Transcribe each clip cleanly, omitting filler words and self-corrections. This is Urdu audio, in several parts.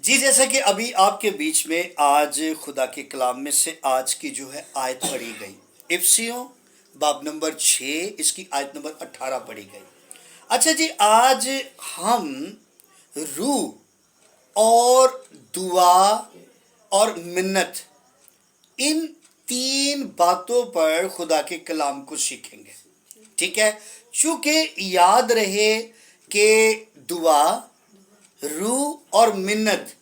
جی جیسا کہ ابھی آپ کے بیچ میں آج خدا کے کلام میں سے آج کی جو ہے آیت پڑھی گئی، افسیوں باب نمبر 6 اس کی آیت نمبر 18 پڑھی گئی۔ اچھا جی، آج ہم روح اور دعا اور منت ان تین باتوں پر خدا کے کلام کو سیکھیں گے، ٹھیک ہے؟ چونکہ یاد رہے کہ دعا، روح اور منت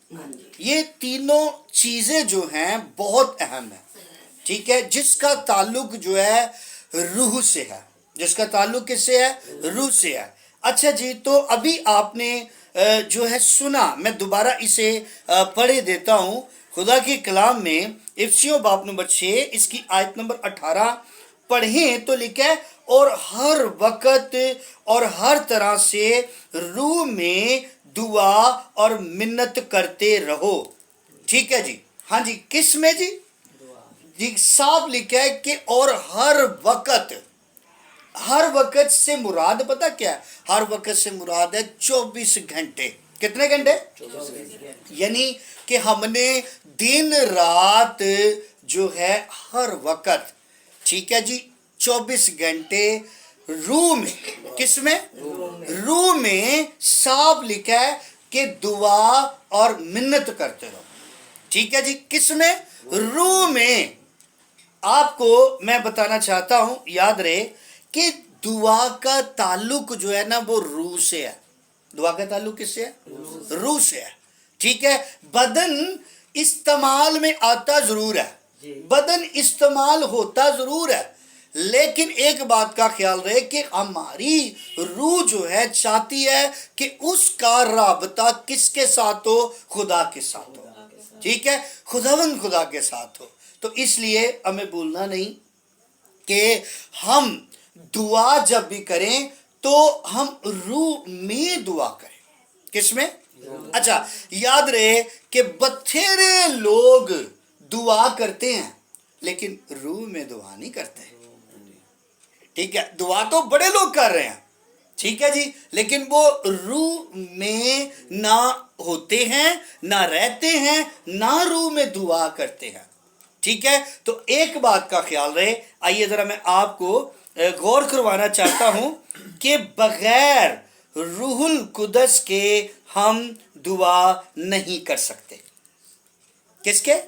یہ تینوں چیزیں جو ہیں بہت اہم ہیں، ٹھیک ہے؟ جس کا تعلق جو ہے روح سے ہے، جس کا تعلق کس سے ہے؟ روح سے ہے۔ اچھا جی، تو ابھی آپ نے جو ہے سنا، میں دوبارہ اسے پڑھے دیتا ہوں۔ خدا کے کلام میں افسیوں باب نمبر 6 اس کی آیت نمبر 18 پڑھیں تو لکھا ہے، اور ہر وقت اور ہر طرح سے روح میں دعا اور منت کرتے رہو، ٹھیک ہے جی؟ ہاں جی، کس میں جی؟ جی صاف لکھا ہے کہ اور ہر وقت۔ ہر وقت سے مراد پتہ کیا ہے؟ ہر وقت سے مراد ہے 24 گھنٹے۔ کتنے گھنٹے؟ یعنی کہ ہم نے دن رات جو ہے ہر وقت، ٹھیک ہے جی، 24 گھنٹے روح میں، کس میں؟ روح میں صاف لکھا ہے کہ دعا اور منت کرتے رہو، ٹھیک ہے جی؟ کس میں؟ روح میں۔ آپ کو میں بتانا چاہتا ہوں، یاد رہے کہ دعا کا تعلق جو ہے نا وہ روح سے ہے۔ دعا کا تعلق کس سے ہے؟ روح سے ہے، ٹھیک ہے؟ بدن استعمال میں آتا ضرور ہے، بدن استعمال ہوتا ضرور ہے، لیکن ایک بات کا خیال رہے کہ ہماری روح جو ہے چاہتی ہے کہ اس کا رابطہ کس کے ساتھ ہو؟ خدا کے ساتھ ہو، ٹھیک ہے؟ خداوند خدا کے ساتھ ہو۔ تو اس لیے ہمیں بھولنا نہیں کہ ہم دعا جب بھی کریں تو ہم روح میں دعا کریں۔ کس میں؟ اچھا، یاد رہے کہ بتھیرے لوگ دعا کرتے ہیں لیکن روح میں دعا نہیں کرتے، ٹھیک ہے؟ دعا تو بڑے لوگ کر رہے ہیں، ٹھیک ہے جی، لیکن وہ روح میں نہ ہوتے ہیں، نہ رہتے ہیں، نہ روح میں دعا کرتے ہیں، ٹھیک ہے؟ تو ایک بات کا خیال رہے، آئیے ذرا میں آپ کو غور کروانا چاہتا ہوں کہ بغیر روح القدس کے ہم دعا نہیں کر سکتے۔ کس کے؟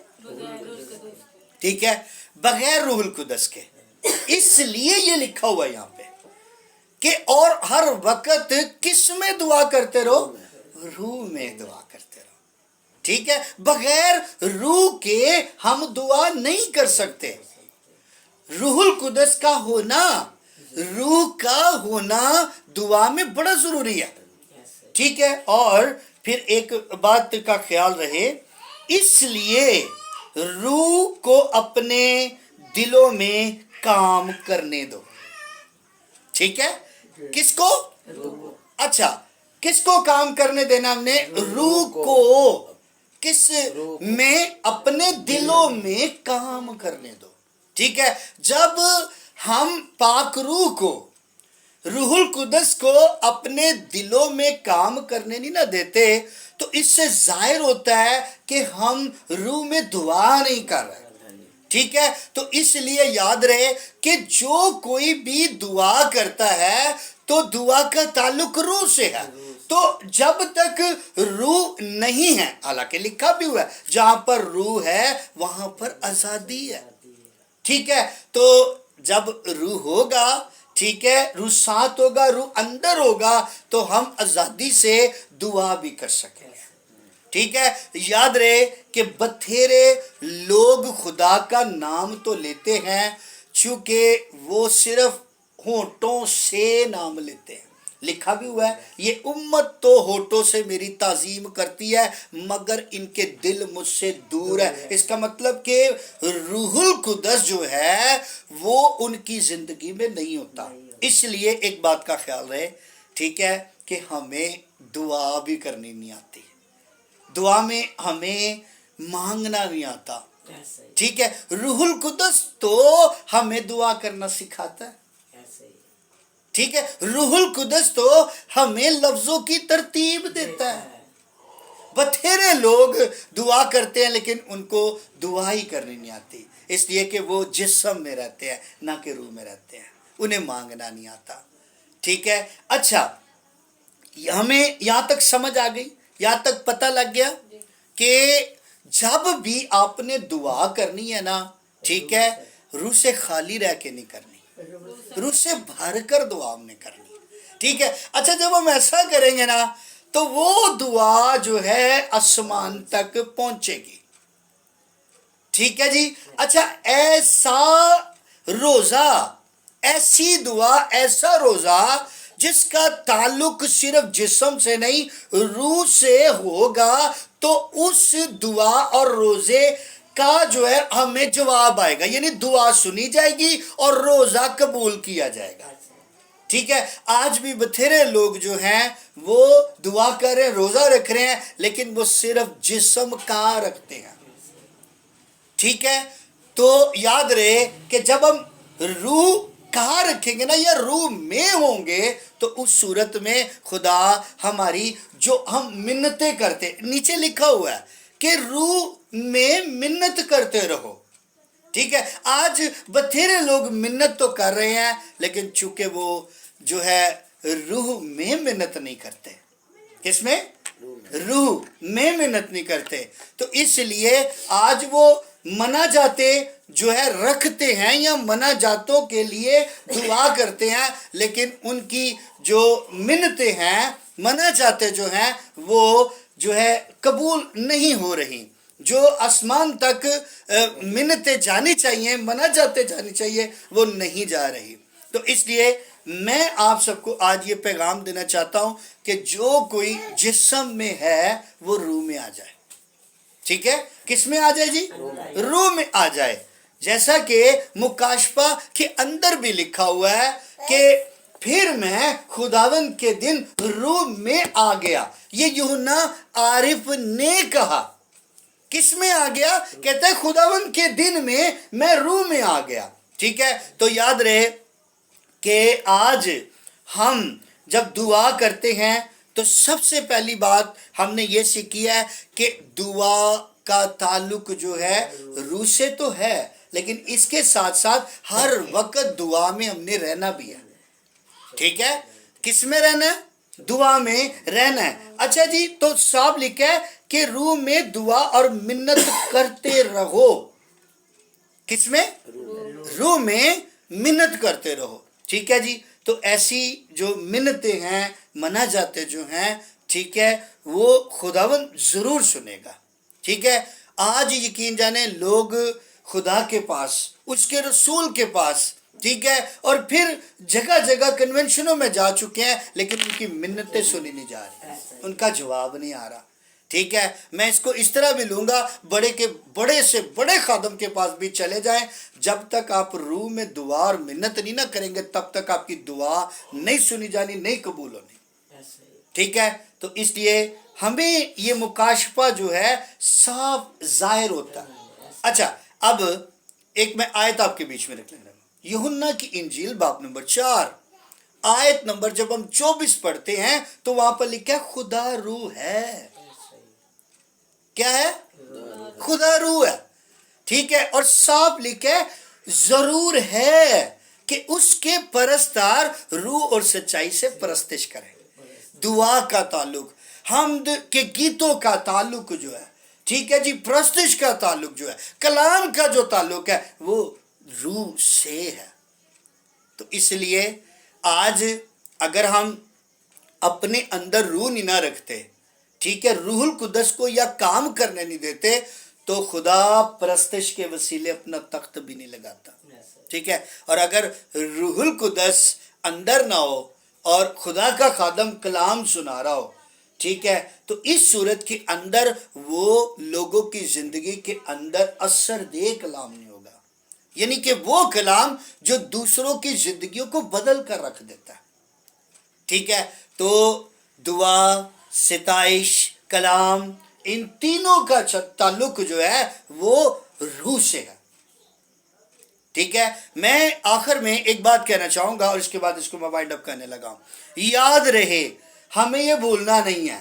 ٹھیک ہے، بغیر روح القدس کے۔ اس لیے یہ لکھا ہوا ہے یہاں پہ کہ اور ہر وقت کس میں دعا کرتے رہو؟ روح میں دعا کرتے رہو، ٹھیک ہے؟ بغیر روح کے ہم دعا نہیں کر سکتے۔ روح القدس کا ہونا، روح کا ہونا دعا میں بڑا ضروری ہے، ٹھیک ہے؟ اور پھر ایک بات کا خیال رہے، اس لیے روح کو اپنے دلوں میں کام کرنے دو، ٹھیک ہے؟ کس کو؟ اچھا، کس کو کام کرنے دینا ہم نے؟ روح کو۔ کس میں؟ اپنے دلوں میں کام کرنے دو، ٹھیک ہے؟ جب ہم پاک روح کو، روح القدس کو اپنے دلوں میں کام کرنے نہیں نہ دیتے تو اس سے ظاہر ہوتا ہے کہ ہم روح میں دعا نہیں کر رہے، ٹھیک ہے؟ تو اس لیے یاد رہے کہ جو کوئی بھی دعا کرتا ہے تو دعا کا تعلق روح سے ہے۔ تو جب تک روح نہیں ہے، حالانکہ لکھا بھی ہوا ہے جہاں پر روح ہے وہاں پر آزادی ہے، ٹھیک ہے؟ تو جب روح ہوگا، ٹھیک ہے، روح ساتھ ہوگا، روح اندر ہوگا تو ہم آزادی سے دعا بھی کر سکیں گے، ٹھیک ہے؟ یاد رہے کہ بتھیرے لوگ خدا کا نام تو لیتے ہیں چونکہ وہ صرف ہونٹوں سے نام لیتے ہیں۔ لکھا بھی ہوا ہے، یہ امت تو ہونٹوں سے میری تعظیم کرتی ہے مگر ان کے دل مجھ سے دور ہے۔ اس کا مطلب کہ روح القدس جو ہے وہ ان کی زندگی میں نہیں ہوتا۔ اس لیے ایک بات کا خیال رہے، ٹھیک ہے، کہ ہمیں دعا بھی کرنی نہیں آتی، دعا میں ہمیں مانگنا نہیں آتا، ٹھیک ہے؟ روح القدس تو ہمیں دعا کرنا سکھاتا ہے، ٹھیک ہے؟ روح القدس تو ہمیں لفظوں کی ترتیب دیتا ہے، بتھیرے لوگ دعا کرتے ہیں لیکن ان کو دعا ہی کرنی نہیں آتی، اس لیے کہ وہ جسم میں رہتے ہیں نہ کہ روح میں رہتے ہیں، انہیں مانگنا نہیں آتا۔ ٹھیک ہے، اچھا ہمیں یہاں تک سمجھ آ گئی، یہاں تک پتہ لگ گیا کہ جب بھی آپ نے دعا کرنی ہے نا، ٹھیک ہے، روح سے خالی رہ کے نہیں کرنی، روح سے بھر کر دعا ہم نے کرنی۔ ٹھیک ہے، اچھا جب ہم ایسا کریں گے نا تو وہ دعا جو ہے آسمان تک پہنچے گی۔ ٹھیک ہے جی، اچھا ایسا روزہ، ایسی دعا، ایسا روزہ جس کا تعلق صرف جسم سے نہیں روح سے ہوگا، تو اس دعا اور روزے کا جو ہے ہمیں جواب آئے گا، یعنی دعا سنی جائے گی اور روزہ قبول کیا جائے گا۔ ٹھیک ہے، آج بھی بتھیرے لوگ جو ہیں وہ دعا کر رہے ہیں، روزہ رکھ رہے ہیں، لیکن وہ صرف جسم کا رکھتے ہیں۔ ٹھیک ہے، تو یاد رہے کہ جب ہم روح کہاں رکھیں گے نا، یا روح میں ہوں گے، تو اس صورت میں خدا ہماری جو ہم منتیں کرتے، نیچے لکھا ہوا ہے کہ روح میں منت کرتے رہو۔ ٹھیک ہے، آج بتھیرے لوگ منت تو کر رہے ہیں لیکن چونکہ وہ جو ہے روح میں منت نہیں کرتے۔ کس میں؟ روح میں منت نہیں کرتے، تو اس لیے آج وہ مناجاتیں جو ہے رکھتے ہیں یا مناجاتوں کے لیے دعا کرتے ہیں، لیکن ان کی جو منتیں ہیں، مناجاتیں جو ہیں وہ جو ہے قبول نہیں ہو رہی، جو آسمان تک منتیں جانی چاہیے، مناجاتیں جانی چاہیے، وہ نہیں جا رہی۔ تو اس لیے میں آپ سب کو آج یہ پیغام دینا چاہتا ہوں کہ جو کوئی جسم میں ہے وہ روح میں آ جائے۔ ٹھیک ہے، کس میں آ جائے جی؟ روح میں آ جائے، جیسا کہ مکاشفہ کے اندر بھی لکھا ہوا ہے کہ پھر میں خداوند کے دن روح میں آ گیا۔ یہ یوحنا عارف نے کہا، کس میں آ گیا؟ کہتا ہے خداوند کے دن میں روح میں آ گیا۔ ٹھیک ہے، تو یاد رہے کہ آج ہم جب دعا کرتے ہیں تو سب سے پہلی بات ہم نے یہ سیکھی ہے کہ دعا کا تعلق جو ہے روح سے تو ہے، لیکن اس کے ساتھ ساتھ ہر وقت دعا میں ہم نے رہنا بھی ہے۔ ٹھیک ہے، کس میں رہنا ہے؟ دعا میں رہنا ہے۔ اچھا جی، تو صاحب لکھا ہے کہ روح میں دعا اور منت کرتے رہو۔ کس میں؟ روح میں منت کرتے رہو۔ ٹھیک ہے جی، تو ایسی جو منتیں ہیں، مناجاتیں جو ہیں، ٹھیک ہے، وہ خداوند ضرور سنے گا۔ ٹھیک ہے، آج یقین جانے لوگ خدا کے پاس، اس کے رسول کے پاس، ٹھیک ہے، اور پھر جگہ جگہ کنونشنوں میں جا چکے ہیں، لیکن ان کی منتیں سنی نہیں جا رہی، ان کا جواب نہیں آ رہا۔ ٹھیک ہے، میں اس کو اس طرح بھی لوں گا، بڑے سے بڑے خادم کے پاس بھی چلے جائیں، جب تک آپ روح میں دعا اور منت نہیں نہ کریں گے تب تک آپ کی دعا نہیں سنی جانی، نہیں قبول ہونی۔ ٹھیک ہے، تو اس لیے ہمیں یہ مکاشفہ جو ہے صاف ظاہر ہوتا ہے۔ اچھا، اب ایک میں آیت آپ کے بیچ میں رکھ لینا، یوحنا کی انجیل باب نمبر 4 آیت نمبر جب ہم 24 پڑھتے ہیں تو وہاں پر لکھا ہے خدا روح ہے۔ کیا ہے؟ خدا روح ہے۔ ٹھیک ہے، اور صاف لکھا ہے ضرور ہے کہ اس کے پرستار روح اور سچائی سے پرستش کریں۔ دعا کا تعلق، حمد کے گیتوں کا تعلق جو ہے، ٹھیک ہے جی، پرستش کا تعلق جو ہے، کلام کا جو تعلق ہے، وہ روح سے ہے۔ تو اس لیے آج اگر ہم اپنے اندر روح نہیں نہ رکھتے، ٹھیک ہے، روح القدس کو یا کام کرنے نہیں دیتے، تو خدا پرستش کے وسیلے اپنا تخت بھی نہیں لگاتا۔ ٹھیک ہے، اور اگر روح القدس اندر نہ ہو اور خدا کا خادم کلام سنا رہا ہو، ٹھیک ہے، تو اس صورت کے اندر وہ لوگوں کی زندگی کے اندر اثر دہ کلام نہیں ہوگا، یعنی کہ وہ کلام جو دوسروں کی زندگیوں کو بدل کر رکھ دیتا ہے۔ ٹھیک ہے، تو دعا، ستائش، کلام، ان تینوں کا تعلق جو ہے وہ روح سے ہے۔ ٹھیک ہے، میں آخر میں ایک بات کہنا چاہوں گا اور اس کے بعد اس کو میں وائنڈ اپ کرنے لگا ہوں۔ یاد رہے، ہمیں یہ بھولنا نہیں ہے،